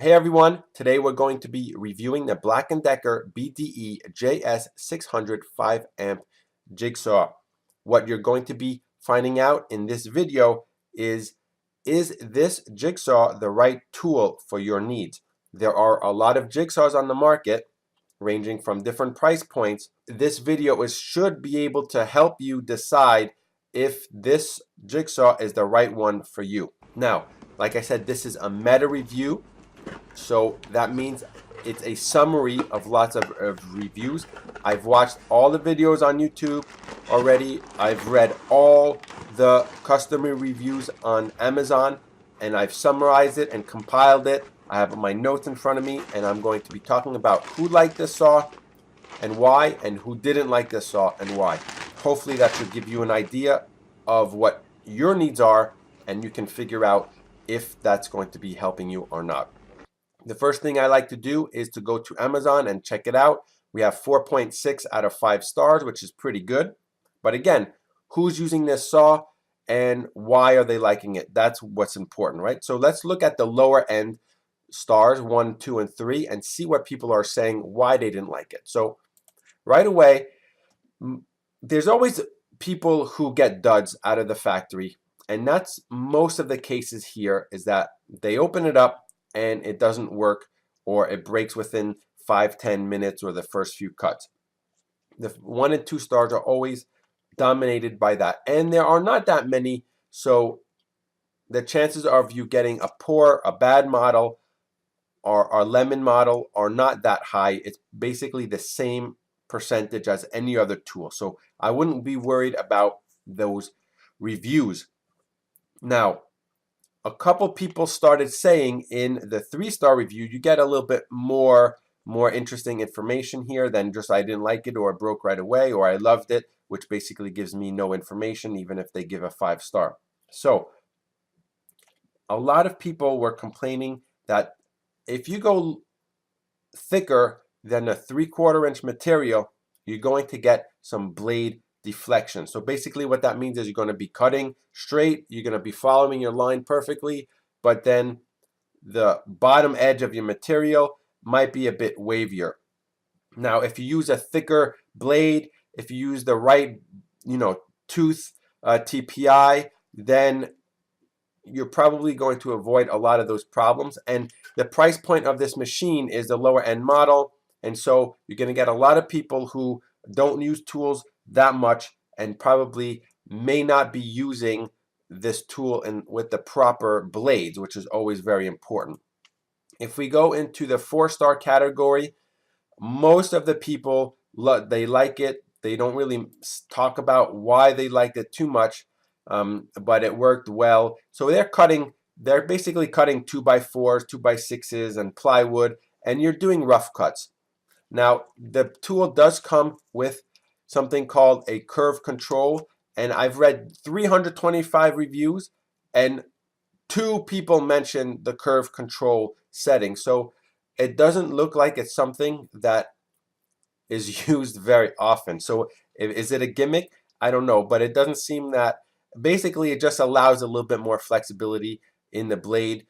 Hey everyone, today we're going to be reviewing the Black & Decker BDEJS600 5-amp jigsaw. What you're going to be finding out in this video is this jigsaw the right tool for your needs? There are a lot of jigsaws on the market ranging from different price points. This video should be able to help you decide if this jigsaw is the right one for you. Now, like I said, this is a meta review. So that means it's a summary of lots of reviews. I've watched all the videos on YouTube already. I've read all the customer reviews on Amazon, and I've summarized it and compiled it. I have my notes in front of me, and I'm going to be talking about who liked this saw and why, and who didn't like this saw and why. Hopefully that should give you an idea of what your needs are, and you can figure out if that's going to be helping you or not. The first thing I like to do is to go to Amazon and check it out. We have 4.6 out of 5 stars, which is pretty good. But again, who's using this saw and why are they liking it? That's what's important, right? So let's look at the lower end stars, 1, 2, and 3, and see what people are saying why they didn't like it. So right away, there's always people who get duds out of the factory. And that's most of the cases here, is that they open it up and it doesn't work, or it breaks within 5-10 minutes or the first few cuts. The 1 and 2 stars are always dominated by that, and there are not that many, so the chances of you getting a bad model or a lemon model are not that high. It's basically the same percentage as any other tool, so I wouldn't be worried about those reviews. Now, a couple people started saying in the 3-star review, you get a little bit more interesting information here than just I didn't like it, or it broke right away, or I loved it, which basically gives me no information even if they give a 5-star. So a lot of people were complaining that if you go thicker than a 3/4 inch material, you're going to get some blade deflection. So basically what that means is you're going to be cutting straight, you're going to be following your line perfectly, but then the bottom edge of your material might be a bit wavier. Now, if you use a thicker blade, if you use the right, tooth TPI, then you're probably going to avoid a lot of those problems. And the price point of this machine is the lower end model, and so you're going to get a lot of people who don't use tools that much and probably may not be using this tool with the proper blades, which is always very important. If we go into the 4-star category, most of the people, they like it. They don't really talk about why they liked it too much, but it worked well. So they're basically cutting 2x4s, 2x6s, and plywood, and you're doing rough cuts. Now, the tool does come with something called a curve control, and I've read 325 reviews, and 2 people mentioned the curve control setting. So it doesn't look like it's something that is used very often. So is it a gimmick? I don't know, but it doesn't seem that. Basically, it just allows a little bit more flexibility in the blade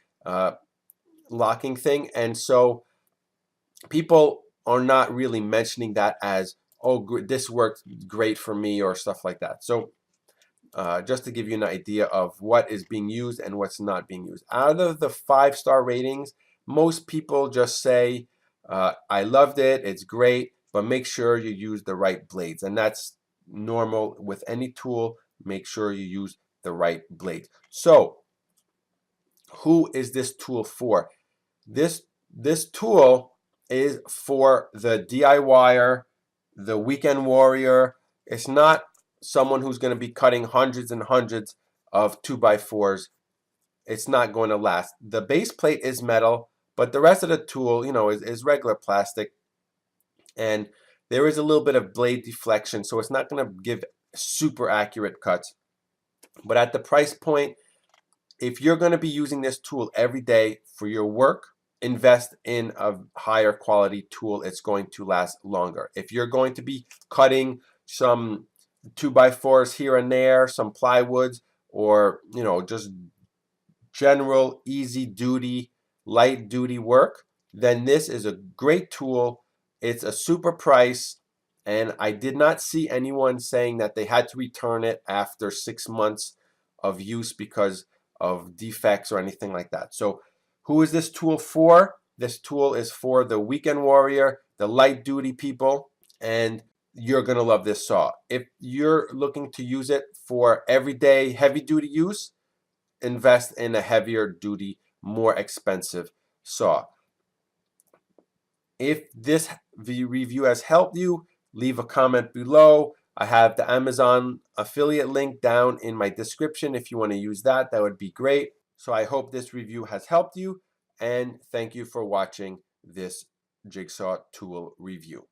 locking thing, and so people are not really mentioning that as, oh, this worked great for me or stuff like that. So just to give you an idea of what is being used and what's not being used. Out of the 5-star ratings, most people just say, I loved it, it's great, but make sure you use the right blades. And that's normal with any tool. Make sure you use the right blades. So who is this tool for? This tool is for the DIYer, the weekend warrior. It's not someone who's going to be cutting hundreds and hundreds of 2x4s. It's not going to last. The base plate is metal, but the rest of the tool, is regular plastic, and there is a little bit of blade deflection, so it's not going to give super accurate cuts. But at the price point, if you're going to be using this tool every day for your work, invest in a higher quality tool. It's going to last longer. If you're going to be cutting some 2x4s here and there, some plywoods, or just general easy duty light duty work, then this is a great tool. It's a super price, and I did not see anyone saying that they had to return it after 6 months of use because of defects or anything like that. So who is this tool for? This tool is for the weekend warrior, the light duty people, and you're going to love this saw. If you're looking to use it for everyday heavy duty use, invest in a heavier duty, more expensive saw. If this review has helped you, leave a comment below. I have the Amazon affiliate link down in my description. If you want to use that, that would be great. So I hope this review has helped you, and thank you for watching this jigsaw tool review.